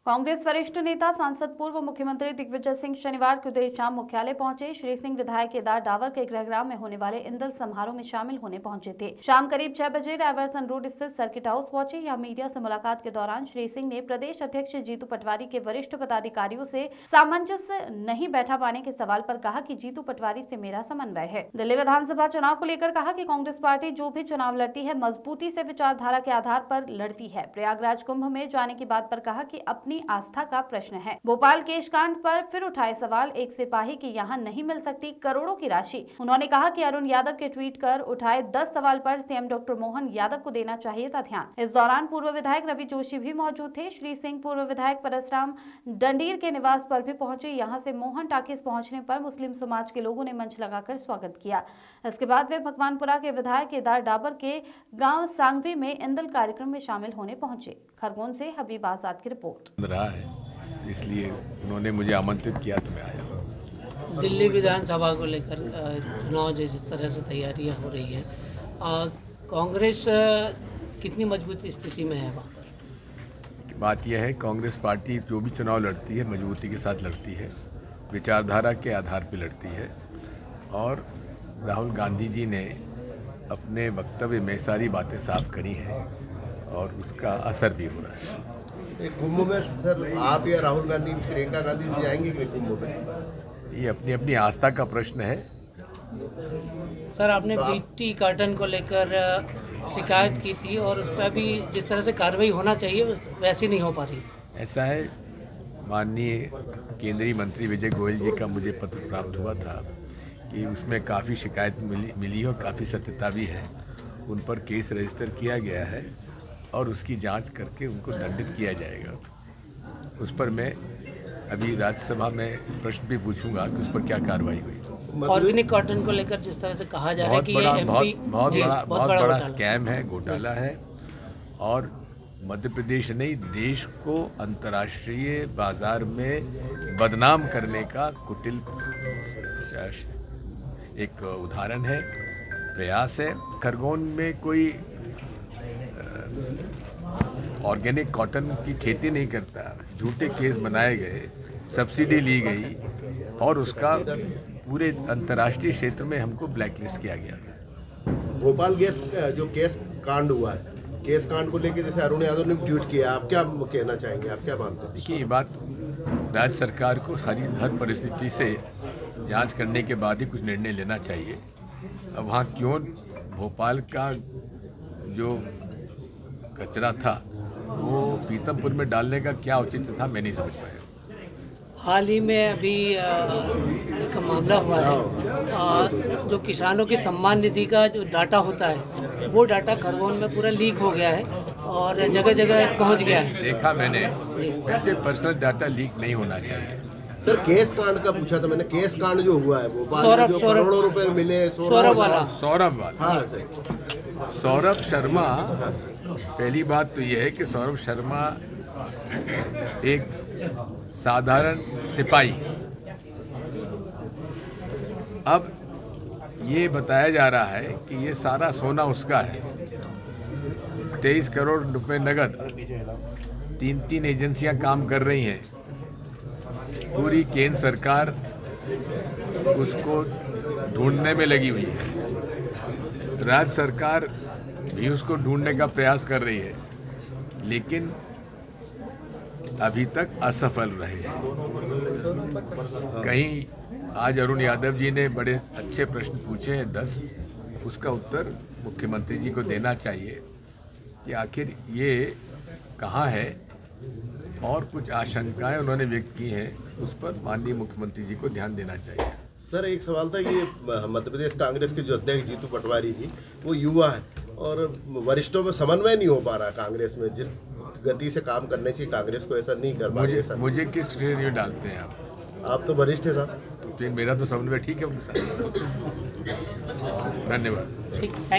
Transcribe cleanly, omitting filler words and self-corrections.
कांग्रेस वरिष्ठ नेता सांसद पूर्व मुख्यमंत्री दिग्विजय सिंह शनिवार को देर शाम मुख्यालय पहुंचे। श्री सिंह विधायक केदार डावर के गृहग्राम में होने वाले इंदल समारोह में शामिल होने पहुंचे थे। शाम करीब 6 बजे रायवर्सन रोड स्थित सर्किट हाउस पहुंचे। यहां मीडिया से मुलाकात के दौरान श्री सिंह ने प्रदेश अध्यक्ष जीतू पटवारी के वरिष्ठ पदाधिकारियों से सामंजस्य नहीं बैठा पाने के सवाल पर कहा कि जीतू पटवारी से मेरा समन्वय है। दिल्ली विधानसभा चुनाव को लेकर कहा कि कांग्रेस पार्टी जो भी चुनाव लड़ती है मजबूती से विचारधारा के आधार पर लड़ती है। प्रयागराज कुंभ में जाने की बात पर कहा कि अपनी आस्था का प्रश्न है। भोपाल केश कांड पर फिर उठाए सवाल, एक सिपाही की यहां नहीं मिल सकती करोड़ों की राशि। उन्होंने कहा कि अरुण यादव के ट्वीट कर उठाए 10 सवाल पर सीएम डॉक्टर मोहन यादव को देना चाहिए था ध्यान। इस दौरान पूर्व विधायक रवि जोशी भी मौजूद थे। श्री सिंह पूर्व विधायक परसराम डंडीर के निवास पर भी पहुंचे। यहां से मोहन टाकिस पहुंचने पर मुस्लिम समाज के लोगों ने मंच लगाकर स्वागत किया। इसके बाद वे भगवानपुरा के विधायक केदार डाबर के गांव सांगवी में इंदल कार्यक्रम में शामिल होने पहुंचे। खरगोन से हबीब आजाद की रिपोर्ट। रहा है, इसलिए उन्होंने मुझे आमंत्रित किया तो मैं आया। दिल्ली विधानसभा को लेकर चुनाव जिस तरह से तैयारियां हो रही है, कांग्रेस कितनी मजबूत स्थिति में है वहाँ पर? बात यह है, कांग्रेस पार्टी जो भी चुनाव लड़ती है मजबूती के साथ लड़ती है, विचारधारा के आधार पर लड़ती है। और राहुल गांधी जी ने अपने वक्तव्य में सारी बातें साफ करी हैं और उसका असर भी हो रहा है। कुंभ में सर आप या राहुल गांधी, प्रियंका गांधी जी जाएंगे कि कुंभ में? ये अपनी अपनी आस्था का प्रश्न है। सर, आपने बीटी कार्टन को लेकर शिकायत की थी और उस पर भी जिस तरह से कार्रवाई होना चाहिए वैसी नहीं हो पा रही। ऐसा है, माननीय केंद्रीय मंत्री विजय गोयल जी का मुझे पत्र प्राप्त हुआ था कि उसमें काफ़ी शिकायत मिली और काफ़ी सत्यता भी है। उन पर केस रजिस्टर किया गया है और उसकी जांच करके उनको दंडित किया जाएगा। उस पर मैं अभी राज्यसभा में प्रश्न भी पूछूंगा कि उस पर क्या कार्रवाई हुई। ऑर्गेनिक कॉटन को लेकर जिस तरह से कहा जा रहा है कि ये बहुत बड़ा स्कैम है, घोटाला है और मध्य प्रदेश नहीं देश को अंतर्राष्ट्रीय बाजार में बदनाम करने का कुटिल एक उदाहरण है, प्रयास है। खरगोन में कोई ऑर्गेनिक कॉटन की खेती नहीं करता। झूठे केस बनाए गए, सब्सिडी ली गई और उसका पूरे अंतर्राष्ट्रीय क्षेत्र में हमको ब्लैकलिस्ट किया गया। भोपाल गैस जो केस कांड हुआ है, केस कांड को लेकर जैसे अरुण यादव ने ट्वीट किया, आप क्या कहना चाहेंगे, आप क्या मानते हैं? देखिए, ये बात राज्य सरकार को हर परिस्थिति से जांच करने के बाद ही कुछ निर्णय लेना चाहिए। अब वहाँ क्यों भोपाल का जो कचरा था वो पीतमपुर में डालने का क्या औचित्य था, मैं नहीं समझ पाया। हाल ही में अभी एक मामला हुआ है, जो किसानों की सम्मान निधि का जो डाटा होता है वो डाटा खरगोन में पूरा लीक हो गया है और जगह जगह पहुंच गया है। देखा मैंने, ऐसे पर्सनल डाटा लीक नहीं होना चाहिए। सर, केस कांड का पूछा था मैंने। केस कांड जो हुआ है भोपाल में, जो करोड़ों रुपए मिले, सौरभ वाला। हाँ, सौरभ शर्मा, पहली बात तो यह है कि सौरभ शर्मा एक साधारण सिपाही। अब ये बताया जा रहा है कि ये सारा सोना उसका है। 23 करोड़ रुपए नगद, 3 एजेंसियां काम कर रही हैं। पूरी केंद्र सरकार उसको ढूंढने में लगी हुई है। राज्य सरकार भी उसको ढूंढने का प्रयास कर रही है, लेकिन अभी तक असफल रहे। कहीं आज अरुण यादव जी ने बड़े अच्छे प्रश्न पूछे हैं 10, उसका उत्तर मुख्यमंत्री जी को देना चाहिए कि आखिर ये कहाँ है, और कुछ आशंकाएं उन्होंने व्यक्त की हैं, उस पर माननीय मुख्यमंत्री जी को ध्यान देना चाहिए। सर, एक सवाल था, ये मध्य प्रदेश कांग्रेस के जो अध्यक्ष जीतू पटवारी जी, वो युवा है और वरिष्ठों में समन्वय नहीं हो पा रहा कांग्रेस में। जिस गति से काम करने चाहिए कांग्रेस को, ऐसा नहीं कर पा रही। मुझे किस श्रेणी में डालते हैं आप तो वरिष्ठ है साहब। फिर मेरा तो समन्वय ठीक है उनके साथ। धन्यवाद।